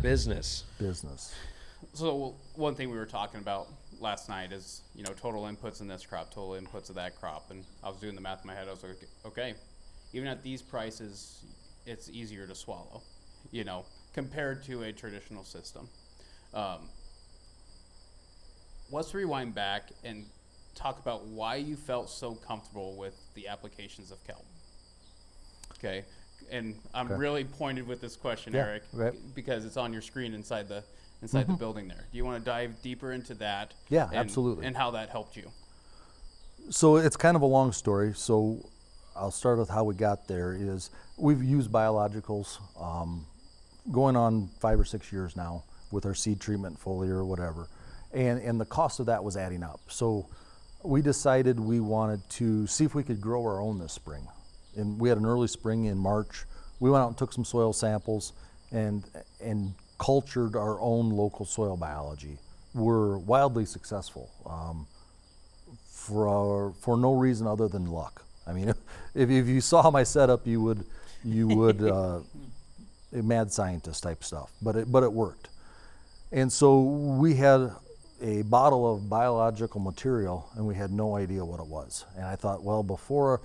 business. So one thing we were talking about last night is, total inputs in this crop, total inputs of that crop. And I was doing the math in my head. I was like, okay, even at these prices, it's easier to swallow, compared to a traditional system. Let's rewind back and talk about why you felt so comfortable with the applications of kelp. Okay. And I'm really pointed with this question, Eric, because it's on your screen inside the building there. Do you want to dive deeper into that? Yeah, absolutely. And how that helped you? So it's kind of a long story. So I'll start with how we got there. Is we've used biologicals going on 5 or 6 years now with our seed treatment, foliar, or whatever. And the cost of that was adding up. So we decided we wanted to see if we could grow our own this spring. And we had an early spring in March. We went out and took some soil samples and cultured our own local soil biology. We're wildly successful for no reason other than luck. I mean, if you saw my setup, you would a mad scientist type stuff. But it worked. And so we had a bottle of biological material, and we had no idea what it was. And I thought, well, before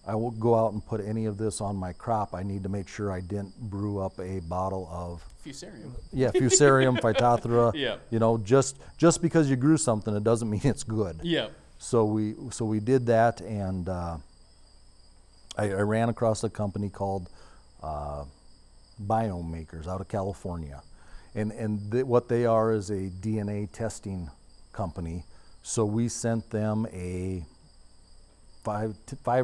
I will go out and put any of this on my crop, I need to make sure I didn't brew up a bottle of Fusarium. Yeah, Fusarium, Phytophthora. Yeah. Just because you grew something, it doesn't mean it's good. Yeah. So we did that, and I ran across a company called Biome Makers out of California. What they are is a DNA testing company. So we sent them a 5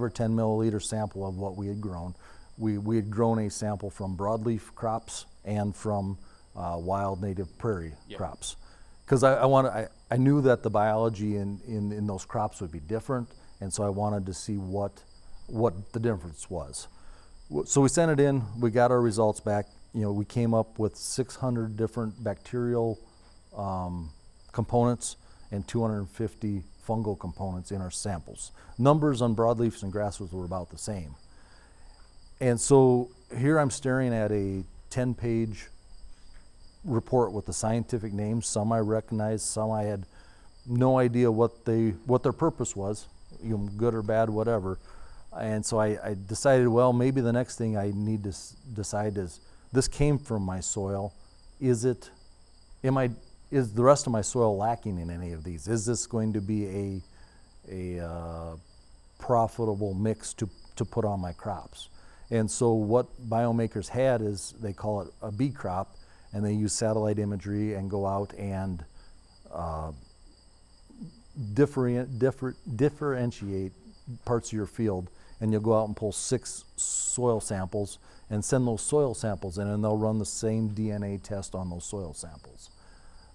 or 10 milliliter sample of what we had grown. We had grown a sample from broadleaf crops and from wild native prairie crops. Because I knew that the biology in those crops would be different, and so I wanted to see what the difference was. So we sent it in, we got our results back. We came up with 600 different bacterial components and 250 fungal components in our samples. Numbers on broadleafs and grasses were about the same. And so here I'm staring at a 10-page report with the scientific names. Some I recognized, some I had no idea what their purpose was, good or bad, whatever. And so I decided, well, maybe the next thing I need to decide is, this came from my soil. Is the rest of my soil lacking in any of these? Is this going to be a profitable mix to put on my crops? And so what Biomakers had is, they call it a bee crop, and they use satellite imagery and go out and differentiate parts of your field, and you'll go out and pull 6 soil samples and send those soil samples in, and they'll run the same DNA test on those soil samples.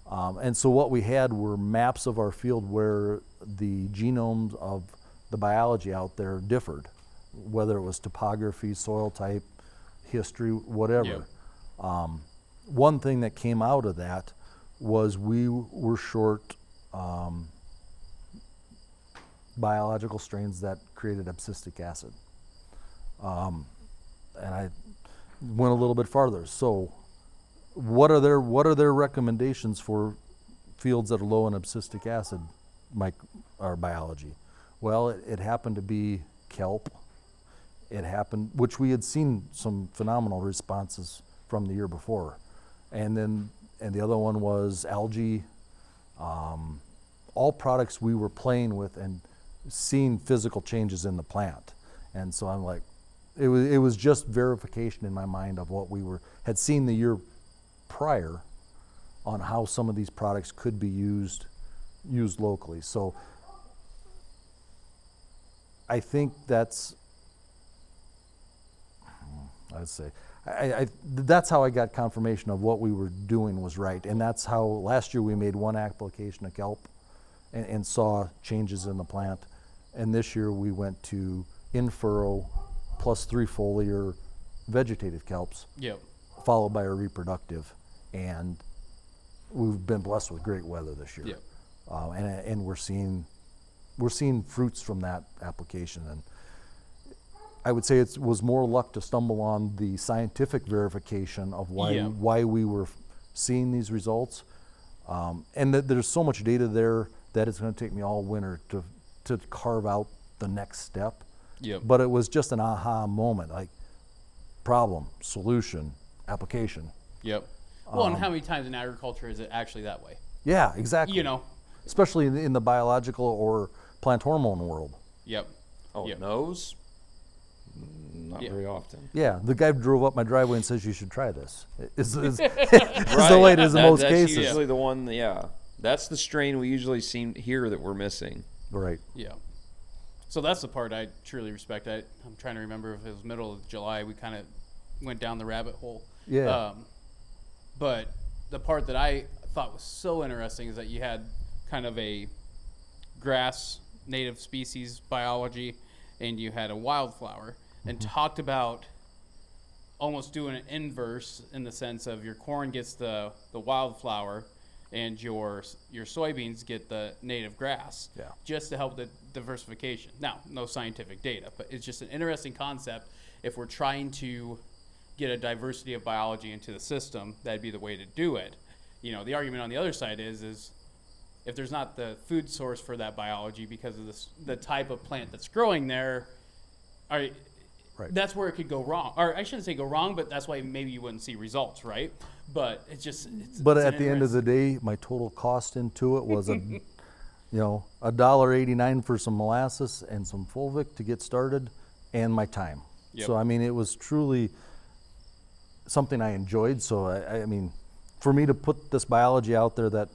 And so what we had were maps of our field where the genomes of the biology out there differed, whether it was topography, soil type, history, whatever. Yeah. One thing that came out of that was we were short biological strains that created abscisic acid. And I went a little bit farther. So what are their recommendations for fields that are low in abscisic acid biology? Well, it happened to be kelp. Which we had seen some phenomenal responses from the year before. And the other one was algae. All products we were playing with and seeing physical changes in the plant. And so I'm like, it was just verification in my mind of what we had seen the year prior on how some of these products could be used locally. So I think that's how I got confirmation of what we were doing was right. And that's how last year we made one application of kelp and saw changes in the plant. And this year we went to in-furrow plus 3 foliar vegetative kelps, followed by a reproductive. And we've been blessed with great weather this year. And we're seeing fruits from that application. And I would say it was more luck to stumble on the scientific verification of why we were seeing these results. And there's so much data there that it's going to take me all winter to carve out the next step. Yep. But it was just an aha moment, like problem, solution, application. Yep. Well, and how many times in agriculture is it actually that way? Yeah, exactly. You know. Especially in the biological or plant hormone world. Yep. Oh, Yep. nose? Not Yeah. very often. Yeah, the guy drove up my driveway and says you should try this. Is the Right. way it is in most That's cases. usually the one, yeah. That's the strain we usually seem hear that we're missing. Right. Yeah. So that's the part I truly respect. I'm trying to remember if it was middle of July. We kind of went down the rabbit hole. Yeah. But the part that I thought was so interesting is that you had kind of a grass native species biology and you had a wildflower and talked about almost doing an inverse in the sense of your corn gets the wildflower and your soybeans get the native grass, Yeah. just to help the diversification. Now, no scientific data, but it's just an interesting concept. If we're trying to get a diversity of biology into the system, that'd be the way to do it. You know, the argument on the other side is if there's not the food source for that biology because of the type of plant that's growing there, Right. that's where it could go wrong. Or I shouldn't say go wrong, but that's why maybe you wouldn't see results, right? But it's just. But it's at an the end of the day, my total cost into it was $1.89 for some molasses and some fulvic to get started, and my time. Yep. So I mean, it was truly something I enjoyed. So I mean, for me to put this biology out there that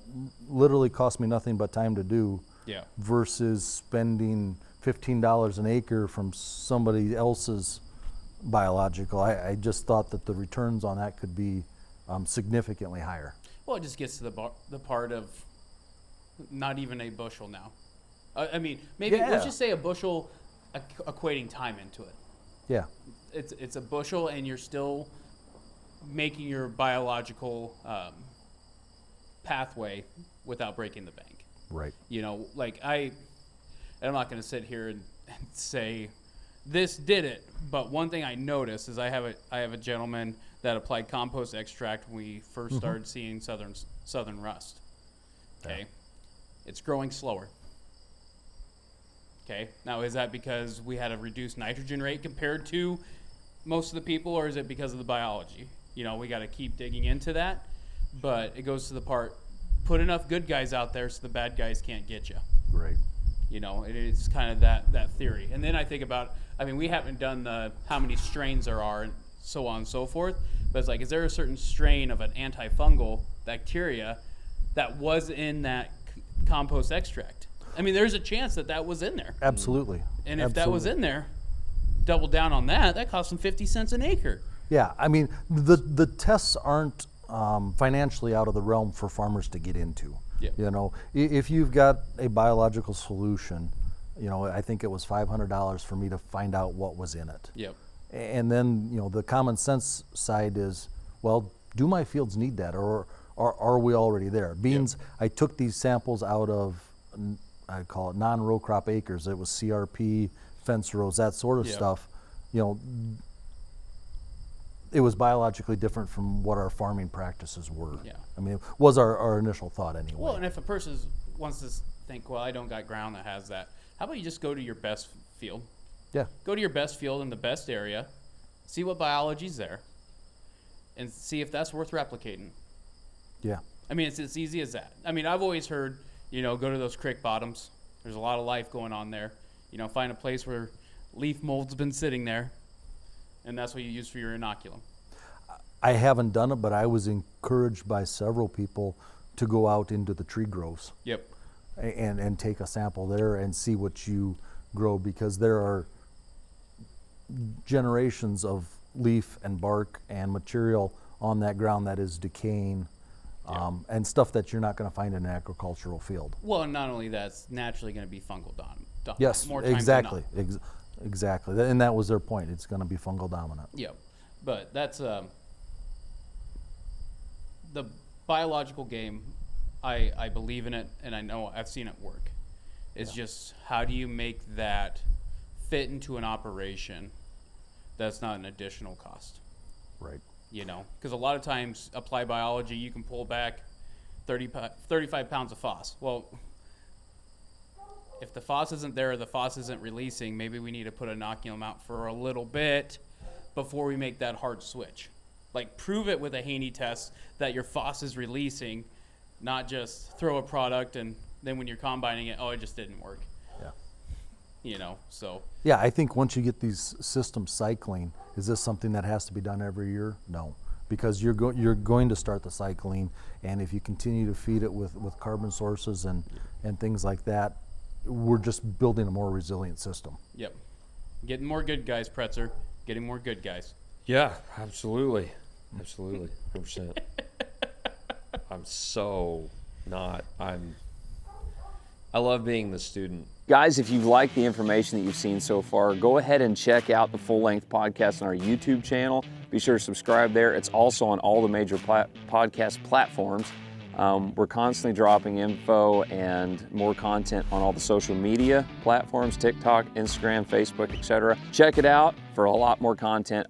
literally cost me nothing but time to do, Yeah. versus spending $15 an acre from somebody else's biological, I just thought that the returns on that could be significantly higher. Well, it just gets to the part of not even a bushel now. I mean, maybe Yeah. let's just say a bushel equating time into it. Yeah. It's a bushel, and you're still making your biological pathway without breaking the bank. Right. You know, like I'm not going to sit here and say this did it, but one thing I noticed is I have a gentleman that applied compost extract when we first started seeing southern rust. Okay, Yeah. It's growing slower. Okay, now is that because we had a reduced nitrogen rate compared to most of the people, or is it because of the biology? You know, we got to keep digging into that, but it goes to the part: put enough good guys out there so the bad guys can't get you. Right. You know, it's kind of that theory. And then I think about, I mean, we haven't done the how many strains there are and so on and so forth, but it's like, is there a certain strain of an antifungal bacteria that was in that compost extract? I mean, there's a chance that was in there. Absolutely. And if that was in there, double down on that cost them 50 cents an acre. Yeah, I mean, the tests aren't financially out of the realm for farmers to get into. Yeah. You know, if you've got a biological solution, you know, I think it was $500 for me to find out what was in it. Yep. And then, you know, the common sense side is, well, do my fields need that, or are we already there? Beans, I took these samples out of, I call it non-row crop acres. It was CRP, fence rows, that sort of stuff. You know, it was biologically different from what our farming practices were. Yeah. I mean, it was our initial thought anyway. Well, and if a person wants to think, well, I don't got ground that has that, how about you just go to your best field? Yeah. Go to your best field in the best area, see what biology's there, and see if that's worth replicating. Yeah. I mean, it's as easy as that. I mean, I've always heard, you know, go to those creek bottoms. There's a lot of life going on there. You know, find a place where leaf mold's been sitting there, and that's what you use for your inoculum. I haven't done it, but I was encouraged by several people to go out into the tree groves. Yep. And take a sample there and see what you grow, because there are generations of leaf and bark and material on that ground that is decaying, and stuff that you're not going to find in an agricultural field. Well, and not only that, it's naturally going to be fungal dominant. Yes, more times exactly. than not. Exactly. And that was their point. It's going to be fungal dominant. Yep. But that's the biological game. I believe in it, and I know I've seen it work. It's just, how do you make that fit into an operation that's not an additional cost? Right. you know, because a lot of times applied biology, you can pull back 35 pounds of FOS. Well, if the FOS isn't there or the FOS isn't releasing, maybe we need to put inoculum out for a little bit before we make that hard switch. Like, prove it with a Haney test that your FOS is releasing, not just throw a product and then when you're combining it, oh, it just didn't work. Yeah. You know, so. Yeah, I think once you get these systems cycling, is this something that has to be done every year? No, because you're going to start the cycling, and if you continue to feed it with carbon sources and things like that, we're just building a more resilient system. Yep. Getting more good guys, Pretzer. Getting more good guys. Yeah, absolutely. Absolutely. 100%. I love being the student. Guys, if you've liked the information that you've seen so far, go ahead and check out the full-length podcast on our YouTube channel. Be sure to subscribe there. It's also on all the major podcast platforms. We're constantly dropping info and more content on all the social media platforms, TikTok, Instagram, Facebook, etc. Check it out for a lot more content.